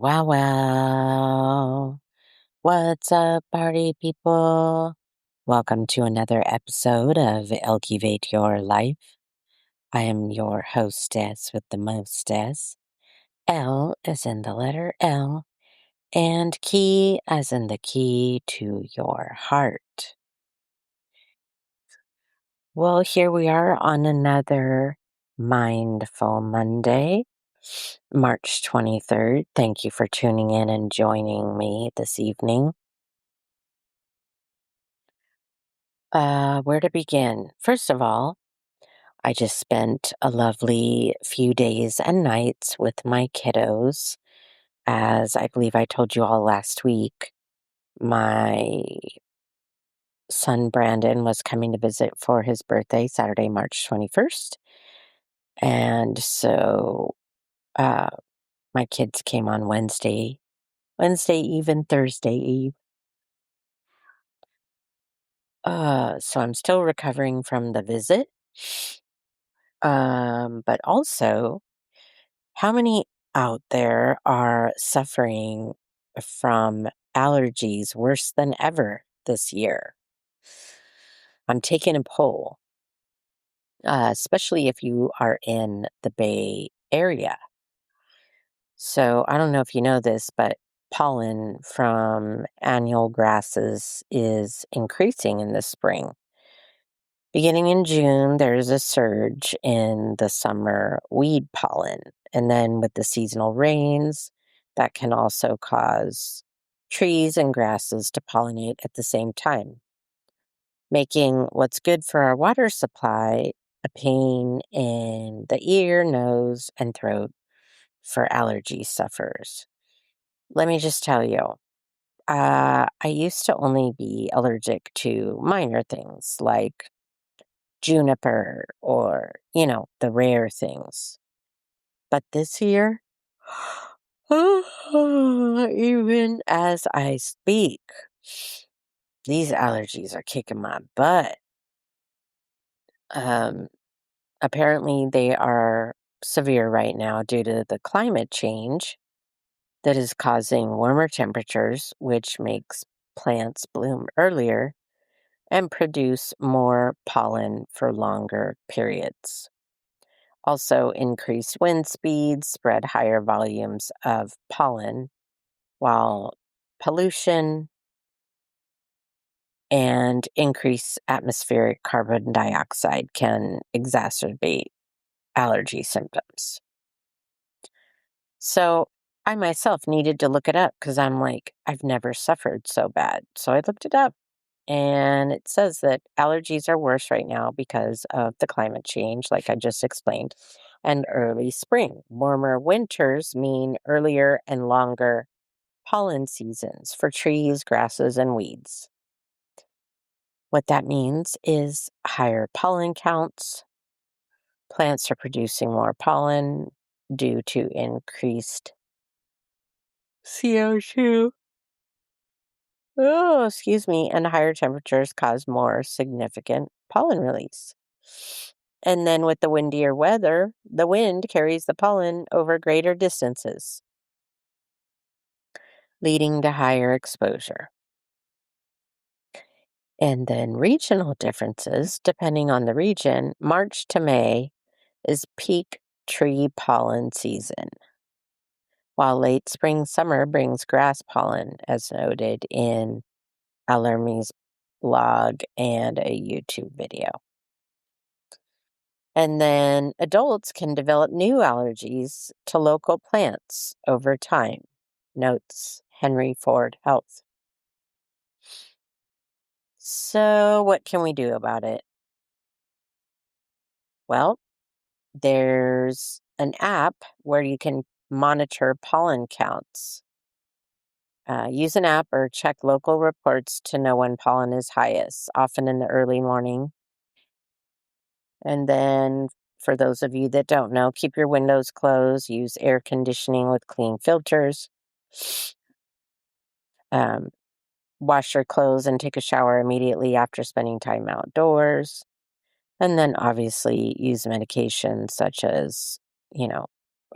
Well, what's up, party people? Welcome to another episode of Elevate Your Life. I am your hostess with the mostess. L as in the letter L, and key as in the key to your heart. Well, here we are on another Mindful Monday, March 23rd. Thank you for tuning in and joining me this evening. Where to begin? First of all, I just spent a lovely few days and nights with my kiddos. As I believe I told you all last week, my son Brandon was coming to visit for his birthday, Saturday, March 21st. And so uh, my kids came on Wednesday Eve and Thursday Eve. So I'm still recovering from the visit. But also, how many out there are suffering from allergies worse than ever this year? I'm taking a poll, especially if you are in the Bay Area. So I don't know if you know this, but pollen from annual grasses is increasing in the spring. Beginning in June, there's a surge in the summer weed pollen. And then with the seasonal rains, that can also cause trees and grasses to pollinate at the same time, making what's good for our water supply a pain in the ear, nose, and throat for allergy sufferers. Let me just tell you, I used to only be allergic to minor things like juniper or, the rare things. But this year, even as I speak, these allergies are kicking my butt. Um, Apparently, they are severe right now due to the climate change that is causing warmer temperatures, which makes plants bloom earlier and produce more pollen for longer periods. Also, increased wind speeds spread higher volumes of pollen, while pollution and increased atmospheric carbon dioxide can exacerbate allergy symptoms. So, I myself needed to look it up because I'm like, I've never suffered so bad. So, I looked it up, and it says that allergies are worse right now because of the climate change, like I just explained, and early spring. Warmer winters mean earlier and longer pollen seasons for trees, grasses, and weeds. What that means is higher pollen counts. Plants are producing more pollen due to increased CO2. Oh, excuse me. And higher temperatures cause more significant pollen release. And then with the windier weather, the wind carries the pollen over greater distances, leading to higher exposure. And then regional differences, depending on the region, March to May is peak tree pollen season, while late spring summer brings grass pollen, as noted in Alarmy's blog and a YouTube video. And then adults can develop new allergies to local plants over time, notes Henry Ford Health. So, what can we do about it? Well, there's an app where you can monitor pollen counts. Use an app or check local reports to know when pollen is highest, often in the early morning. And then, for those of you that don't know, keep your windows closed, use air conditioning with clean filters. Um, Wash your clothes and take a shower immediately after spending time outdoors. And then, obviously, use medications such as,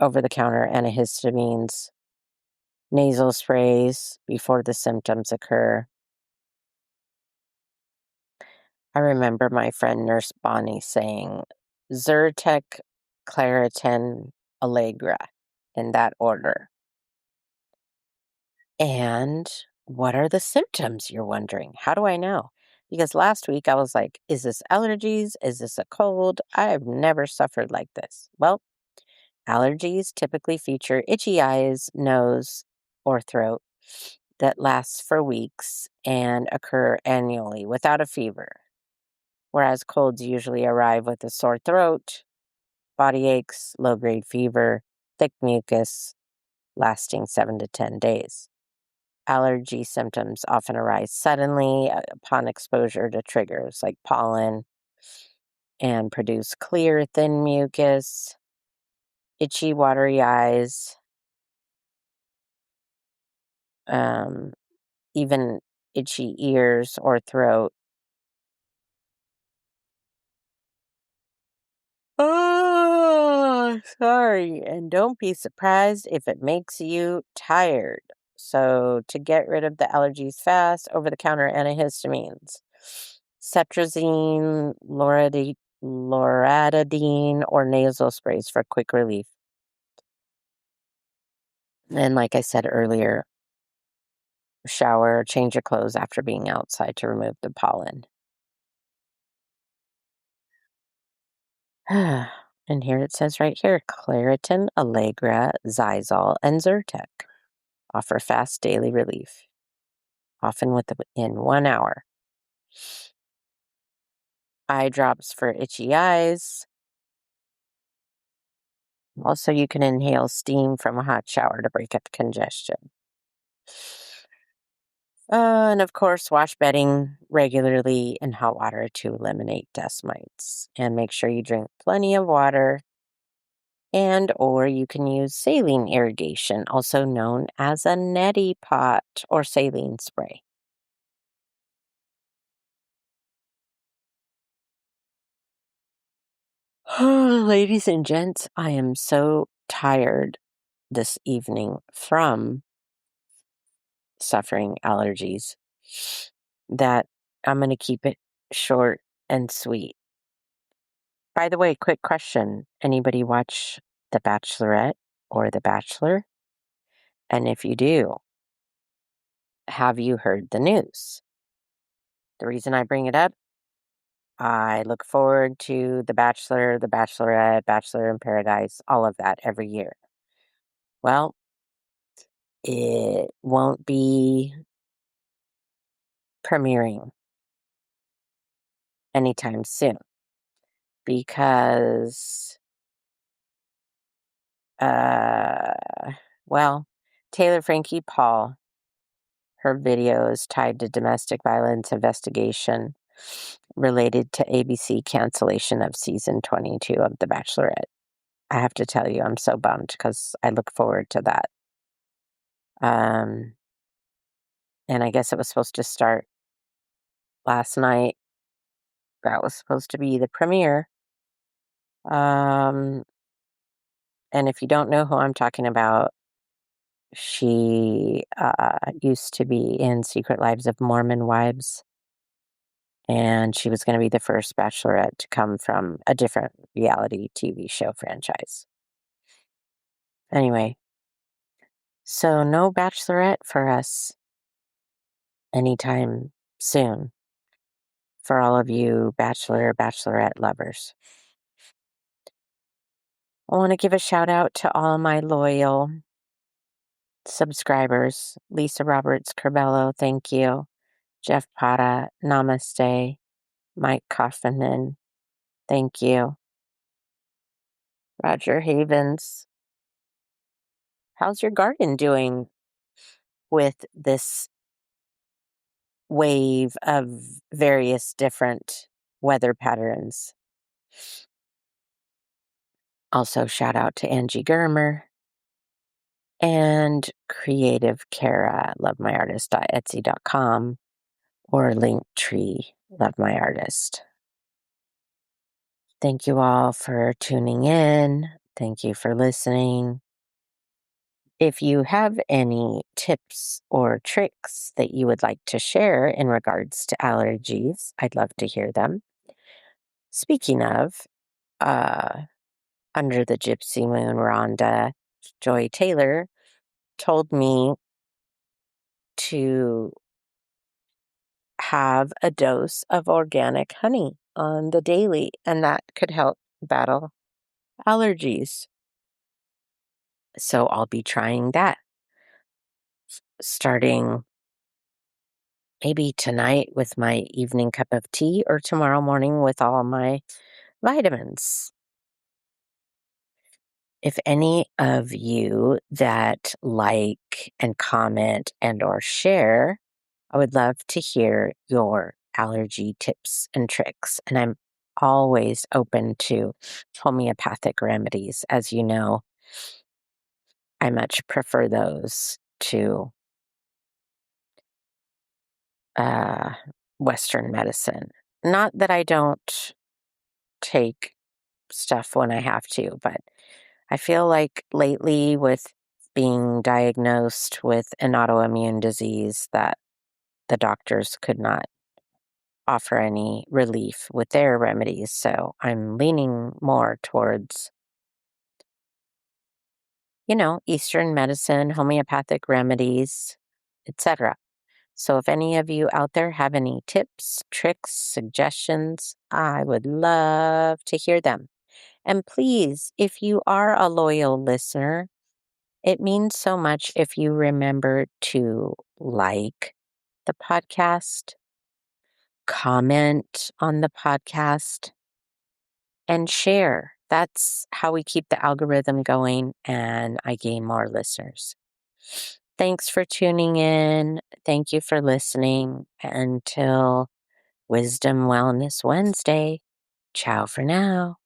over the counter antihistamines nasal sprays before the symptoms occur. I remember my friend Nurse Bonnie saying Zyrtec, Claritin, Allegra in that order. And what are the symptoms, you're wondering? How do I know? Because last week I was like, is this allergies? Is this a cold? I've never suffered like this. Well, allergies typically feature itchy eyes, nose, or throat that lasts for weeks and occur annually without a fever, whereas colds usually arrive with a sore throat, body aches, low-grade fever, thick mucus lasting 7 to 10 days. Allergy symptoms often arise suddenly upon exposure to triggers like pollen and produce clear, thin mucus, itchy, watery eyes, um, even itchy ears or throat. Oh, sorry. And don't be surprised if it makes you tired. So, to get rid of the allergies fast, over the counter antihistamines, cetrizine, loratadine, or nasal sprays for quick relief. And, like I said earlier, shower or change your clothes after being outside to remove the pollen. And here it says right here Claritin, Allegra, Zysol, and Zyrtec offer fast daily relief, often within 1 hour. Eye drops for itchy eyes. Also, you can inhale steam from a hot shower to break up congestion. And of course, wash bedding regularly in hot water to eliminate dust mites. And make sure you drink plenty of water. And or you can use saline irrigation, also known as a neti pot or saline spray. Ladies and gents, I am so tired this evening from suffering allergies that I'm going to keep it short and sweet. By the way, quick question. Anybody watch The Bachelorette or The Bachelor? And if you do, have you heard the news? The reason I bring it up, I look forward to The Bachelor, The Bachelorette, Bachelor in Paradise, all of that every year. Well, it won't be premiering anytime soon because, uh, well, Taylor Frankie Paul, her video is tied to domestic violence investigation related to ABC cancellation of season 22 of The Bachelorette. I have to tell you, I'm so bummed because I look forward to that. Um, and I guess it was supposed to start last night. That was supposed to be the premiere. Um, and if you don't know who I'm talking about, she used to be in Secret Lives of Mormon Wives, and she was going to be the first bachelorette to come from a different reality TV show franchise. Anyway, so no bachelorette for us anytime soon for all of you bachelorette lovers. I want to give a shout out to all my loyal subscribers. Lisa Roberts Corbello, thank you. Jeff Pata, namaste. Mike Kaufman, thank you. Roger Havens, how's your garden doing with this wave of various different weather patterns? Also, shout out to Angie Germer and Creative Kara, lovemyartist.etsy.com or Linktree, Love My Artist. Thank you all for tuning in. Thank you for listening. If you have any tips or tricks that you would like to share in regards to allergies, I'd love to hear them. Speaking of, uh, under the Gypsy Moon, Rhonda Joy Taylor told me to have a dose of organic honey on the daily, and that could help battle allergies. So I'll be trying that starting maybe tonight with my evening cup of tea or tomorrow morning with all my vitamins. If any of you that like and comment and or share, I would love to hear your allergy tips and tricks. And I'm always open to homeopathic remedies. As you know, I much prefer those to uh, Western medicine. Not that I don't take stuff when I have to, but I feel like lately with being diagnosed with an autoimmune disease that the doctors could not offer any relief with their remedies. So I'm leaning more towards, Eastern medicine, homeopathic remedies, etc. So if any of you out there have any tips, tricks, suggestions, I would love to hear them. And please, if you are a loyal listener, it means so much if you remember to like the podcast, comment on the podcast, and share. That's how we keep the algorithm going and I gain more listeners. Thanks for tuning in. Thank you for listening. Until Wisdom Wellness Wednesday, ciao for now.